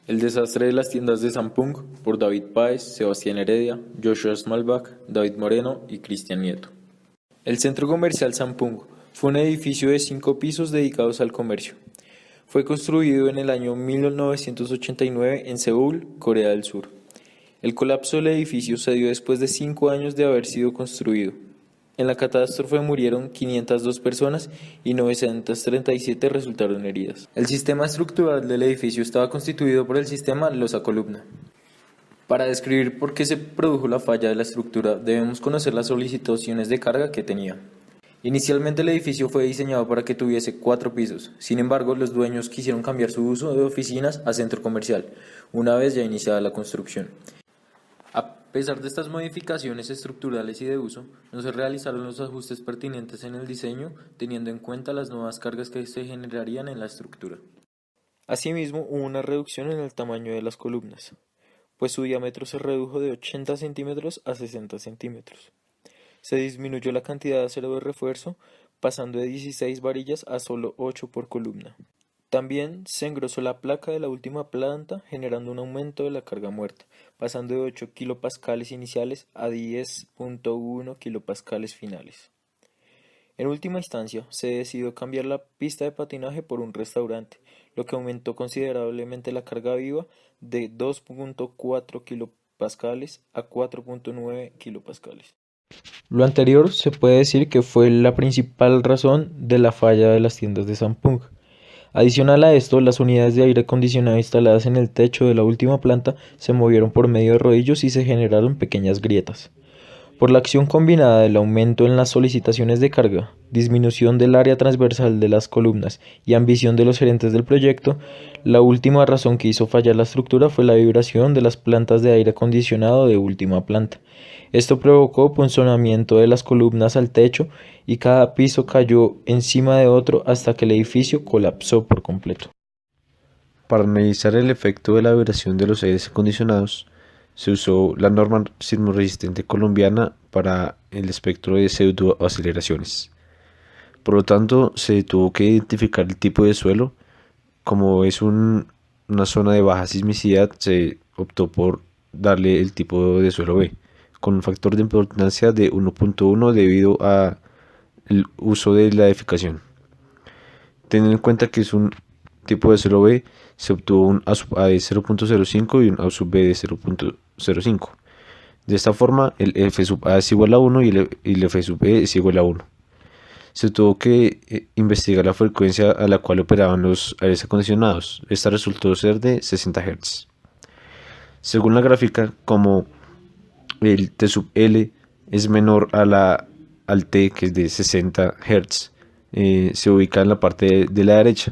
El desastre de las tiendas de Sampung, por David Páez, Sebastián Heredia, Joshua Smallback, David Moreno y Cristian Nieto. El Centro Comercial Sampung fue un edificio de 5 pisos dedicados al comercio. Fue construido en el año 1989 en Seúl, Corea del Sur. El colapso del edificio se dio después de 5 años de haber sido construido. En la catástrofe murieron 502 personas y 937 resultaron heridas. El sistema estructural del edificio estaba constituido por el sistema losa-columna. Para describir por qué se produjo la falla de la estructura, debemos conocer las solicitaciones de carga que tenía. Inicialmente el edificio fue diseñado para que tuviese 4 pisos, sin embargo los dueños quisieron cambiar su uso de oficinas a centro comercial, una vez ya iniciada la construcción. A pesar de estas modificaciones estructurales y de uso, no se realizaron los ajustes pertinentes en el diseño, teniendo en cuenta las nuevas cargas que se generarían en la estructura. Asimismo, hubo una reducción en el tamaño de las columnas, pues su diámetro se redujo de 80 centímetros a 60 centímetros. Se disminuyó la cantidad de acero de refuerzo, pasando de 16 varillas a solo 8 por columna. También se engrosó la placa de la última planta, generando un aumento de la carga muerta, pasando de 8 kilopascales iniciales a 10.1 kilopascales finales. En última instancia, se decidió cambiar la pista de patinaje por un restaurante, lo que aumentó considerablemente la carga viva de 2.4 kilopascales a 4.9 kilopascales. Lo anterior se puede decir que fue la principal razón de la falla de las tiendas de Sampung. Adicional a esto, las unidades de aire acondicionado instaladas en el techo de la última planta se movieron por medio de rodillos y se generaron pequeñas grietas. Por la acción combinada del aumento en las solicitaciones de carga, disminución del área transversal de las columnas y ambición de los gerentes del proyecto, la última razón que hizo fallar la estructura fue la vibración de las plantas de aire acondicionado de última planta. Esto provocó punzonamiento de las columnas al techo y cada piso cayó encima de otro hasta que el edificio colapsó por completo. Para analizar el efecto de la vibración de los aires acondicionados, se usó la norma sismorresistente colombiana para el espectro de pseudoaceleraciones. Por lo tanto, se tuvo que identificar el tipo de suelo. Como es una zona de baja sismicidad, se optó por darle el tipo de suelo B, con un factor de importancia de 1.1 debido al uso de la edificación. Teniendo en cuenta que es un tipo de suelo B, se obtuvo un A sub A de 0.05 y un A sub B de 0.05. De esta forma, el F sub A es igual a 1 y el F sub B es igual a 1. Se tuvo que investigar la frecuencia a la cual operaban los aires acondicionados. Esta resultó ser de 60 Hz. Según la gráfica, como el T sub L es menor al T, que es de 60 Hz, se ubica en la parte de la derecha.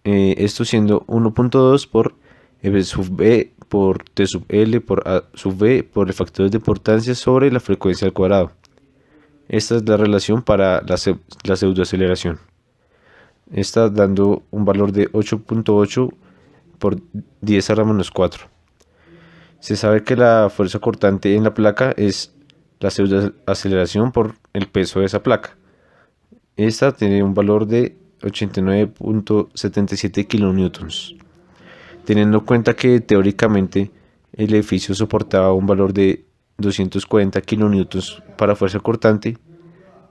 Esto siendo 1.2 por F sub B por T sub L por A sub B por el factor de importancia sobre la frecuencia al cuadrado. Esta es la relación para la pseudoaceleración. Está dando un valor de 8.8 por 10 a la menos 4. Se sabe que la fuerza cortante en la placa es la pseudoaceleración por el peso de esa placa. Esta tiene un valor de 89.77 kilonewtons. Teniendo en cuenta que teóricamente el edificio soportaba un valor de 240 kilonewtons para fuerza cortante,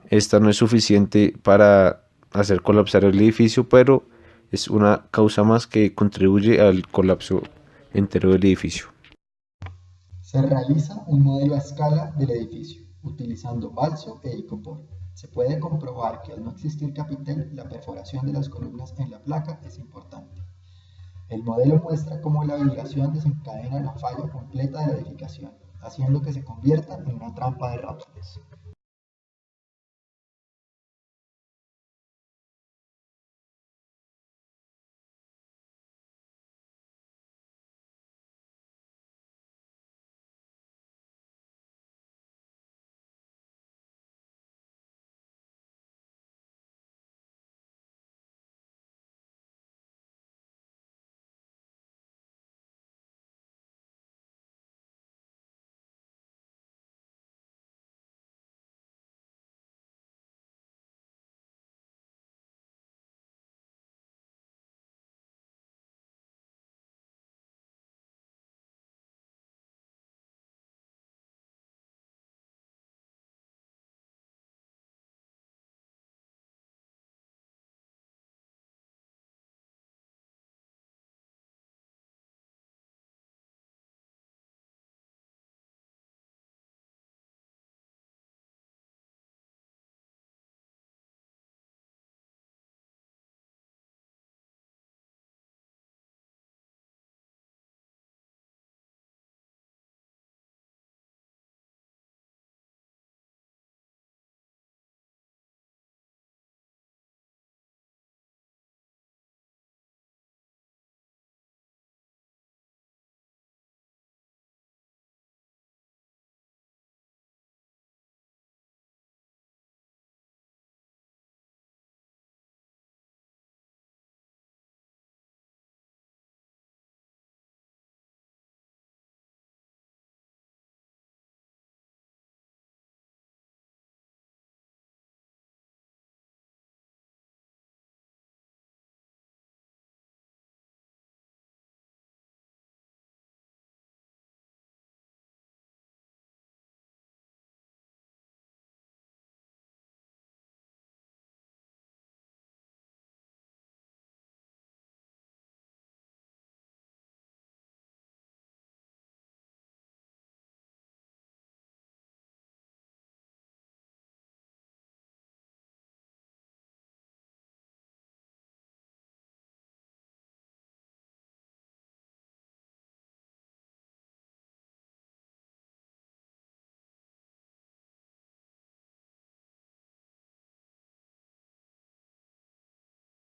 esta no es suficiente para hacer colapsar el edificio, pero es una causa más que contribuye al colapso entero del edificio. Se realiza un modelo a escala del edificio, utilizando balso e icopor. Se puede comprobar que al no existir capitel, la perforación de las columnas en la placa es importante. El modelo muestra cómo la vibración desencadena la falla completa de la edificación, haciendo que se convierta en una trampa de rápidos.